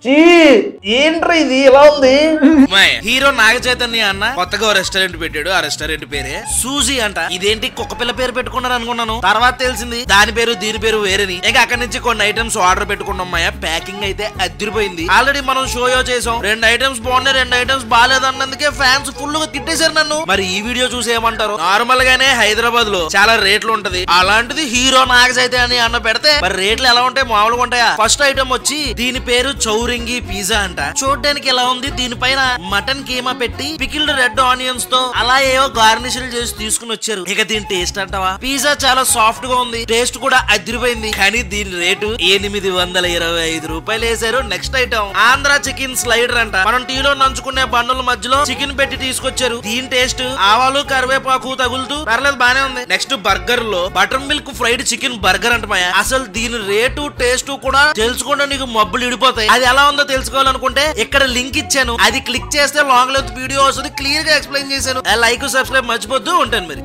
ఏంట్రా ఇది ఇలా ఉంది? హీరో నాగ చైతన్య అన్న కొత్తగా రెస్టారెంట్ పెట్టాడు. ఆ రెస్టారెంట్ పేరే సూజీ అంట. ఇదేంటి కుక్క పిల్ల పేరు పెట్టుకున్నారు అనుకున్నాను, తర్వాత తెలిసింది దాని పేరు దీని పేరు వేరేని. ఇంకా అక్కడి నుంచి కొన్ని ఐటమ్స్ ఆర్డర్ పెట్టుకున్నాం. ప్యాకింగ్ అయితే అదిరిపోయింది. ఆల్రెడీ మనం షోయో చేసాం. 2 ఐటమ్స్ బాగున్నాయి, 2 ఐటమ్స్ బాగాలేదన్నందుకే ఫ్యాన్స్ ఫుల్ గా తిట్టేశారు నన్ను. మరి ఈ వీడియో చూసి ఏమంటారు? నార్మల్ గానే హైదరాబాద్ లో చాలా రేట్లు ఉంటది, అలాంటిది హీరో నాగ చైతన్య అన్న పెడితే మరి రేట్లు ఎలా ఉంటాయి? మామూలుగా ఉంటాయా? ఫస్ట్ ఐటమ్ వచ్చి దీని పేరు చౌరింగి పిజ్జా అంట. చూడడానికి ఎలా ఉంది? దీనిపైన మటన్ కీమా పెట్టి పికిల్డ్ రెడ్ ఆనియన్స్ తో అలా ఏవో గార్నిషలు చేసి తీసుకుని వచ్చారు. ఇక దీని టేస్ట్ అంటావా? పిజ్జా చాలా సాఫ్ట్ గా ఉంది, టేస్ట్ కూడా అదిరిపోయింది. కానీ దీని రేటు 825 రూపాయలు వేసారు. Next item Andhra chicken slider అంట. మనం టీలో నంచుకునే బండుల మధ్యలో చికెన్ పెట్టి తీసుకొచ్చారు. దీని టేస్ట్ ఆవాలు కరివేపాకు తగులుతూ పర్లేదు, బానే ఉంది. నెక్స్ట్ బర్గర్ లో butter milk fried chicken burger అంట. అసలు దీని రేటు టేస్ట్ కూడా తెలుసుకుంటే నీకు మబ్బులు ఇడిపోతాయి. అది ఎలా ఉందో తెలుసుకోవాలనుకుంటే ఇక్కడ లింక్ ఇచ్చాను, అది క్లిక్ చేస్తే లాంగ్ లెంత్ వీడియో వస్తుంది. క్లియర్ గా ఎక్స్ప్లెయిన్ చేశాను. లైక్ సబ్స్క్రైబ్ మర్చిపోద్దు. ఉంటాను మరి.